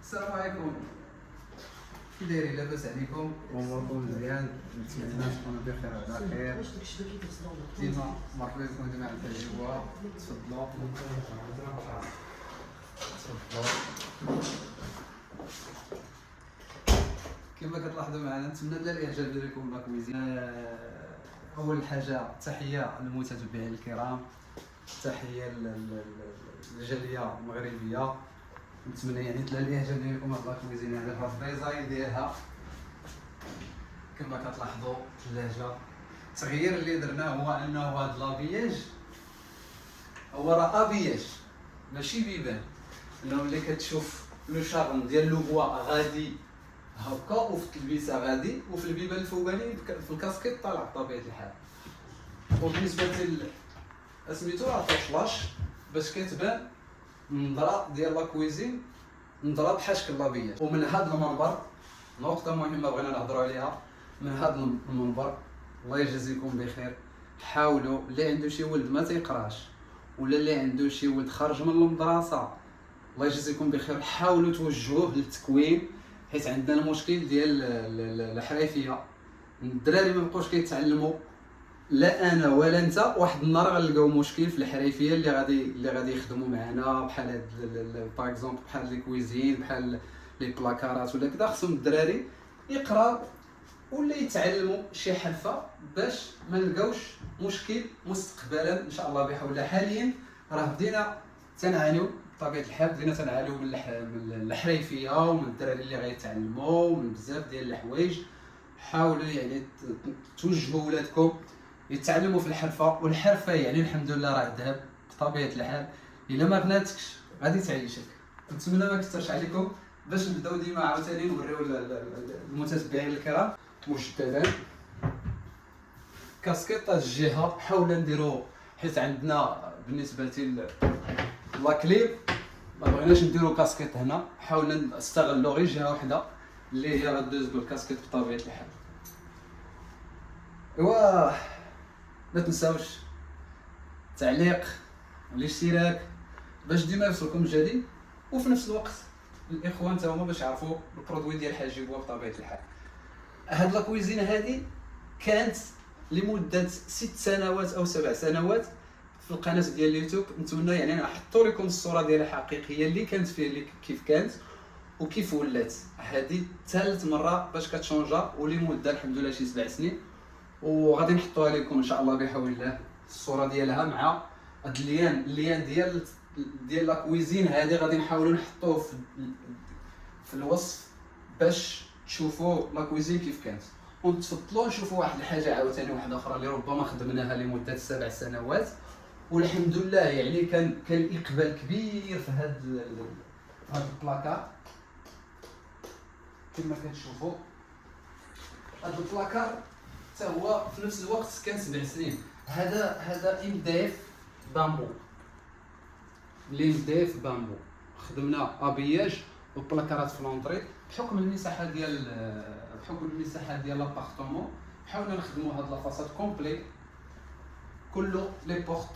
السلام عليكم. كي دايرين؟ لاباس عليكم؟ اموركم مزيان؟ نتمنى تكونوا بخير وعلى خير. ديما مرحبا بكم جماعه التجربه. تفضلوا تفضلوا. كما كتلاحظوا معنا نتمنى الاعجاب ديالكم باكويزين. اول حاجه تحيه للمتابعين الكرام، تحيه للجاليه المغربيه. نتمنى يعني تلاقي الاعجاب ديالكم هاد لاكويزين هذا في الديزاين ديالها. كما كتلاحظوا الثلاجه، التغيير اللي درناه هو انه هاد لابياج هو راه ابياج ماشي بيبان. انه ملي كتشوف لو شارم ديال لو بوا غادي هكا، وفي التلبيسه غادي، وفي البيبان الفوقاني في الكاسكيط طالع بطبيعه الحال. وبالنسبه سميتو راه فلاش باش كتبان النظره ديال لاكويزين، نظره بحال شكل لابياج. ومن هذا المنبر نقطه مهمه بغينا نهضروا عليها، من هذا المنبر الله يجازيكم بخير، حاولوا اللي عنده شي ولد ما تيقراش ولا اللي عنده شي ولد خارج من المدرسه الله يجازيكم بخير، حاولوا توجهوه للتكوين، حيت عندنا المشكل ديال الحرفيه. الدراري ما بقاوش كيتعلموا، لا انا ولا انت واحد النهار غنلقاو مشكل في الحرفيه اللي غادي يخدموا معنا، بحال هاد باغ اكزومبل بحال لي كويزين، بحال لي بلاكارات ولا كذا. خصهم الدراري يقراو ولا يتعلموا شي حرفه باش ما نلقاوش مشكل مستقبلا ان شاء الله بحول الله. حاليا راه بدينا تنعانيو بطبيعه الحال، بدينا تنعانيو من الحريفيه ومن الدراري اللي غيتعلموا ومن بزاف ديال الحوايج. حاولوا يعني توجهوا ولادكم يتعلموا في الحرفه، والحرفه يعني الحمد لله راه ذهب بطبيعه الحال. الا ما بناتكش غادي تعيشك. نتمنى ما كثرش عليكم باش نبداو ديما عاوتاني نوريو المتتبعين الكرام مجددا كاسكيط الجهه. حاولنا نديرو حيت عندنا بالنسبه لاكليب ما بغيناش نديرو كاسكيط هنا، حاولنا نستغلو غير جهه واحده اللي هي غدوز بالكاسكيط بطبيعه الحال. ايوا ما تنساوش التعليق والاشتراك باش ديما يوصلكم الجديد، وفي نفس الوقت الاخوان تا هما باش يعرفوا البرودوي ديال حاجيبوها بطبيعه الحال. هاد لاكويزين هادي كانت لمده 6 سنوات او 7 سنوات في القناه ديال اليوتيوب. نتمنى يعني نحطوا لكم الصوره ديالها حقيقيه اللي كانت فيه، اللي كيف كانت وكيف ولات. هذه ثالث مره باش كتشونجا ولمده الحمد لله شي 7 سنين، وغادي نحطوها لكم ان شاء الله بحول الله الصوره ديالها مع هاد الليان ديال لاكويزين هذه. غادي نحاولوا نحطوه في الوصف باش تشوفوا لاكويزين كيف كانت، ونتفضلوا نشوفوا واحد الحاجه عاوتاني واحده اخرى اللي ربما خدمناها لمده 7 سنوات والحمد لله يعني كان اقبال كبير في هاد البلاكار. كما كتشوفوا هاد البلاكار حتى هو في نفس الوقت كان 7 سنين. هذا MDF بامبو، MDF بامبو. خدمنا ابياج وبلاكارات في لونطري بحكم المساحه ديال لابارتمون. حاولنا نخدموا هاد لافاساد كومبلي كله لي بورت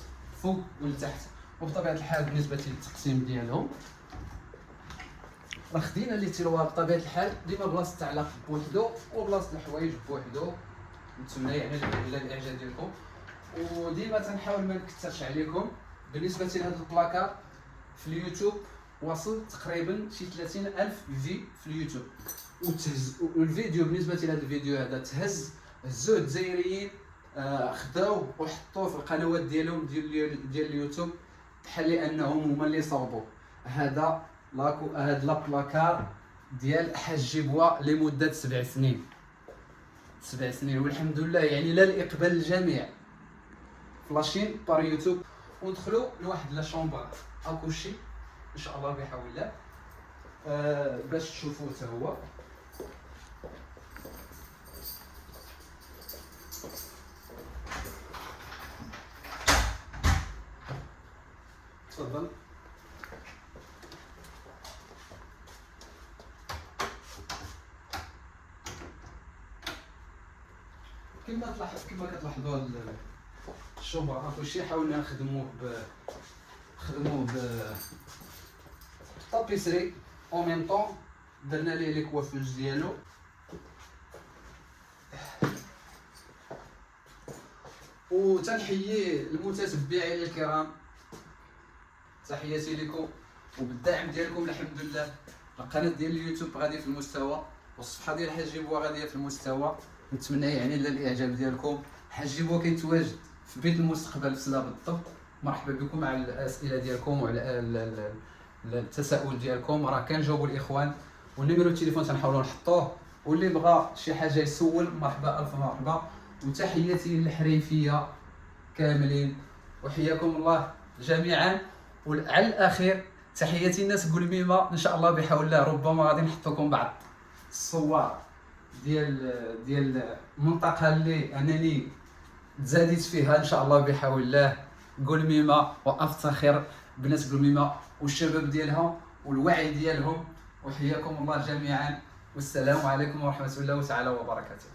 فوق ولتحت. وبطبيعه الحال بالنسبه للتقسيم ديالهم راه خدينا لي تيروار بطبيعه الحال ديما بلاصه التعليق بوحدو وبلاصه الحوايج بوحدو. نتمنى يعني الاعجاب ديالكم، وديما تنحاول ما نكثرش عليكم. بالنسبه لهذا البلاكار في اليوتيوب وصل تقريبا شي 30,000 في اليوتيوب، والفيديو بالنسبه لهذا الفيديو هذا هزوه الجزائريين، خداوه وحطوه في القنوات ديالهم ديال اليوتيوب بحال لانهم هما اللي صوبوا هذا لابلاكار ديال حاجيبوا لمده 7 سنين. 7 سنين والحمد لله يعني لا الاقبال الجميع فلاشين بار يوتيوب. وندخلوا لواحد لا شومبر اكوشي ان شاء الله بحول الله باش تشوفوه حتى هو. تفضل. كما كتلاحظوا الشومبر اكوشي حاولنا نخدموه ب طابيسري او ميم طون درنا ليه لي كوافوز ديالو. وتنحيي المتتبعين الكرام، تحياتي لكم وبالدعم ديالكم. الحمد لله القناه ديال اليوتيوب غاديه في المستوى، والصفحه ديال حاج جيبوها غاديه في المستوى. نتمنى يعني الاعجاب ديالكم. حاج جيبوها كيتواجد في بيت المستقبل في سلا بالضبط. مرحبا بكم على الاسئله ديالكم وعلى التساؤل ديالكم، راه كنجاوبوا الاخوان، والنيميرو التليفون تنحاولوا نحطوه، واللي بغى شي حاجه يسول مرحبا الف مرحبا. وتحياتي للحريفيه كاملين وحياكم الله جميعا. وعلى الاخير تحياتي الناس قلميمه، ان شاء الله بحول الله ربما غادي نحط لكم بعض الصور ديال المنطقه اللي انني تزاديت فيها ان شاء الله بحول الله. قلميمه وافتخر بناس قلميمه والشباب ديالهم والوعي ديالهم، وحياكم الله جميعا، والسلام عليكم ورحمه الله تعالى وبركاته.